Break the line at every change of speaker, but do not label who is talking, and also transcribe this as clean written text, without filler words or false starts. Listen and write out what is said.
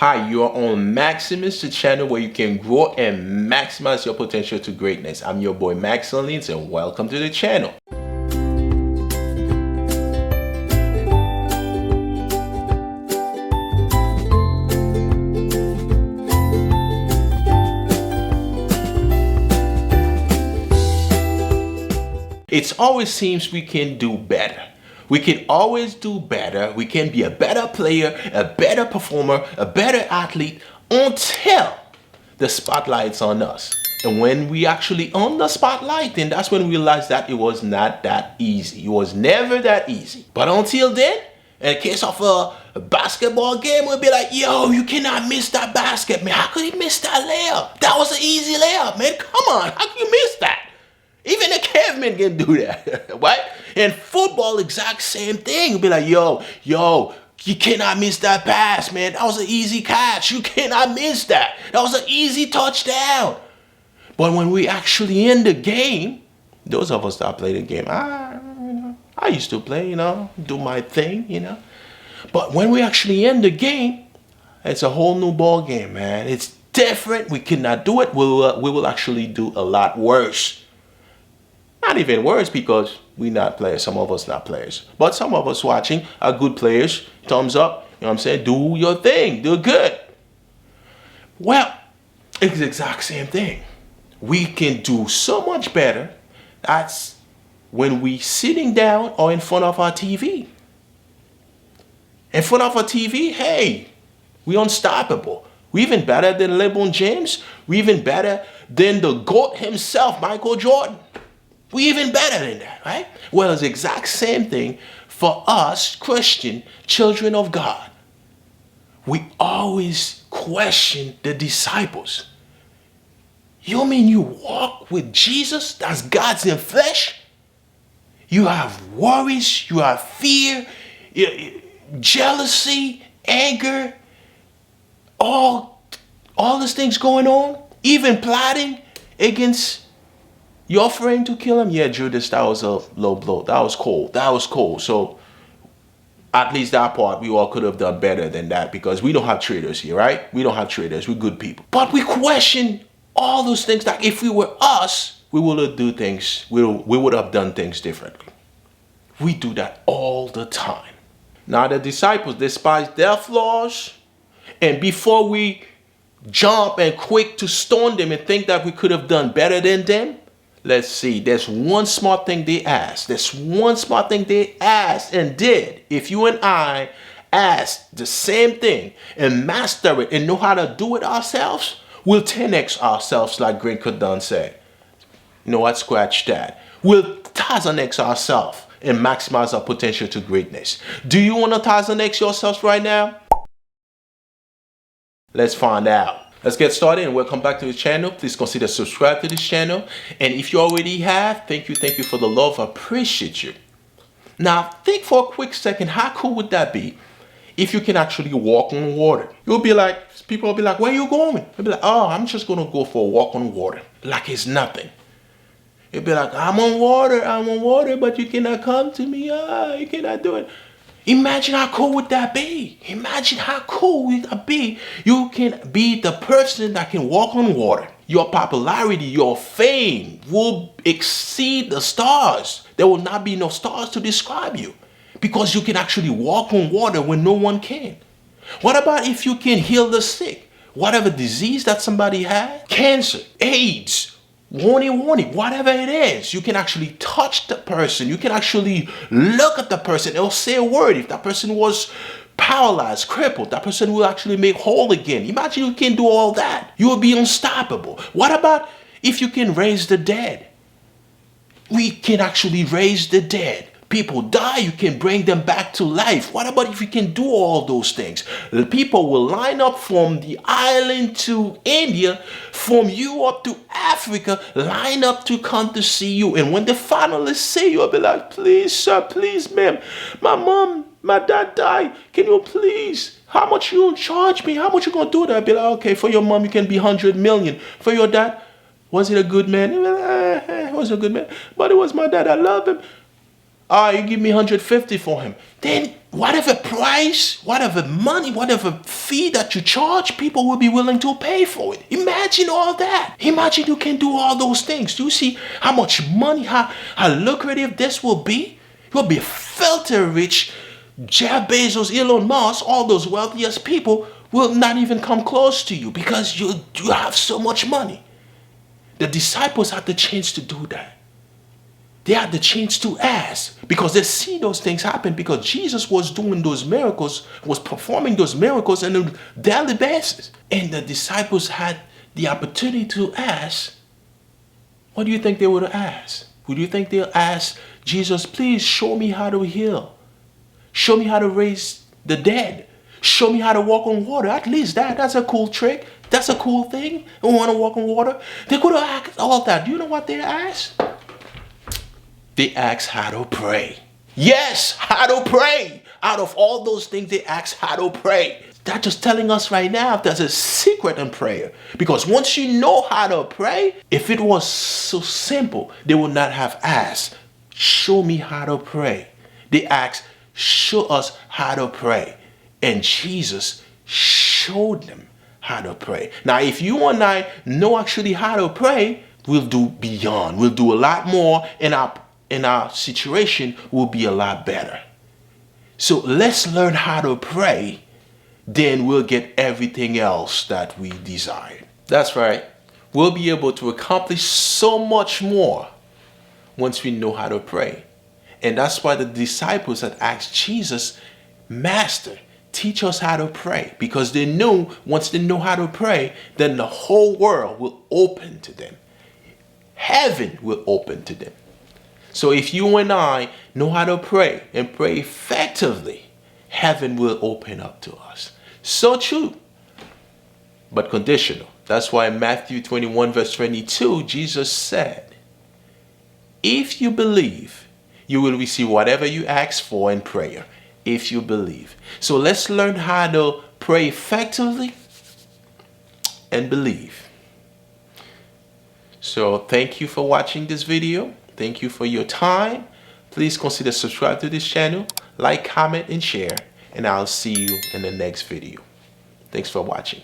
Hi, you are on Maximus, the channel where you can grow and maximize your potential to greatness. I'm your boy Max Orleans and welcome to the channel. It always seems we can do better. We can always do better. We can be a better player, a better performer, a better athlete until the spotlight's on us. And when we actually on the spotlight, then that's when we realize that it was not that easy. It was never that easy. But until then, in case of a basketball game, we'll be like, yo, you cannot miss that basket, man. How could he miss that layup? That was an easy layup, man. Come on, how can you miss that? Even a caveman can do that, right? And football, exact same thing. You'll be like, yo, you cannot miss that pass, man. That was an easy catch. You cannot miss that. That was an easy touchdown. But when we actually end the game, those of us that play the game, I used to play, do my thing, But when we actually end the game, it's a whole new ball game, man. It's different. We cannot do it. We will actually do a lot worse. Not even worse because we not players. Some of us not players. But some of us watching are good players. Thumbs up. You know what I'm saying? Do your thing. Do good. Well, it's the exact same thing. We can do so much better. That's when we sitting down or in front of our TV. In front of our TV, hey, we unstoppable. We even better than LeBron James. We even better than the GOAT himself, Michael Jordan. We even better than that, right? Well, it's the exact same thing for us Christian children of God. We always question the disciples. You mean you walk with Jesus? That's God's in flesh? You have worries, you have fear, jealousy, anger, all these things going on, even plotting against your friend to kill him? Yeah, Judas, that was a low blow. That was cold. So at least that part, we all could have done better than that because we don't have traitors here, right? We don't have traitors. We're good people. But we question all those things that if we were us, we would have done things differently. We do that all the time. Now the disciples despise their flaws, and before we jump and quick to stone them and think that we could have done better than them, let's see, there's one smart thing they asked. There's one smart thing they asked and did. If you and I ask the same thing and master it and know how to do it ourselves, we'll 10x ourselves like Grant Cardone said. You know what? Scratch that. We'll 1000x ourselves and maximize our potential to greatness. Do you want to 1000x yourselves right now? Let's find out. Let's get started and welcome back to the channel. Please consider subscribe to this channel. And if you already have, thank you for the love. I appreciate you. Now, think for a quick second, how cool would that be if you can actually walk on water? You'll be like, people will be like, where are you going? You'll be like, oh, I'm just going to go for a walk on water. Like it's nothing. You'll be like, I'm on water, but you cannot come to me. You cannot do it. Imagine how cool would that be? Imagine how cool would that be? You can be the person that can walk on water. Your popularity, your fame will exceed the stars. There will not be no stars to describe you because you can actually walk on water when no one can. What about if you can heal the sick? Whatever disease that somebody had, cancer, AIDS, warning, whatever it is, you can actually touch the person. You can actually look at the person. It'll say a word. If that person was paralyzed, crippled, that person will actually make whole again. Imagine you can do all that. You will be unstoppable. What about if you can raise the dead? We can actually raise the dead. People die, you can bring them back to life. What about if you can do all those things? The people will line up from the island to India, from Europe to Africa, line up to come to see you. And when they finally see you, I'll be like, please, sir, please, ma'am, my mom, my dad died. Can you please, how much you charge me? How much you gonna do that? I'll be like, okay, for your mom, you can be 100 million. For your dad, was it a good man? It was a good man, but it was my dad. I love him. You give me 150 for him. Then whatever price, whatever money, whatever fee that you charge, people will be willing to pay for it. Imagine all that. Imagine you can do all those things. Do you see how much money, how lucrative this will be? You'll be filthy rich. Jeff Bezos, Elon Musk, all those wealthiest people will not even come close to you because you have so much money. The disciples had the chance to do that. They had the chance to ask because they see those things happen because Jesus was doing those miracles, was performing those miracles on a daily basis. And the disciples had the opportunity to ask. What do you think they would have asked? Would you think they'll ask Jesus, please show me how to heal? Show me how to raise the dead. Show me how to walk on water. At least that's a cool trick. That's a cool thing. You want to walk on water? They could have asked all that. Do you know what they asked? They asked how to pray. Yes, how to pray. Out of all those things, they asked how to pray. That's just telling us right now there's a secret in prayer. Because once you know how to pray, if it was so simple, they would not have asked, show me how to pray. They asked, show us how to pray. And Jesus showed them how to pray. Now, if you and I know actually how to pray, we'll do beyond. We'll do a lot more in our situation will be a lot better. So let's learn how to pray, then we'll get everything else that we desire. That's right. We'll be able to accomplish so much more once we know how to pray. And that's why the disciples had asked Jesus, Master, teach us how to pray. Because they knew once they know how to pray, then the whole world will open to them. Heaven will open to them. So if you and I know how to pray and pray effectively, heaven will open up to us. So true, but conditional. That's why in Matthew 21 verse 22, Jesus said, if you believe, you will receive whatever you ask for in prayer. If you believe. So let's learn how to pray effectively and believe. So thank you for watching this video. Thank you for your time. Please consider subscribe to this channel, like, comment, and share. And I'll see you in the next video. Thanks for watching.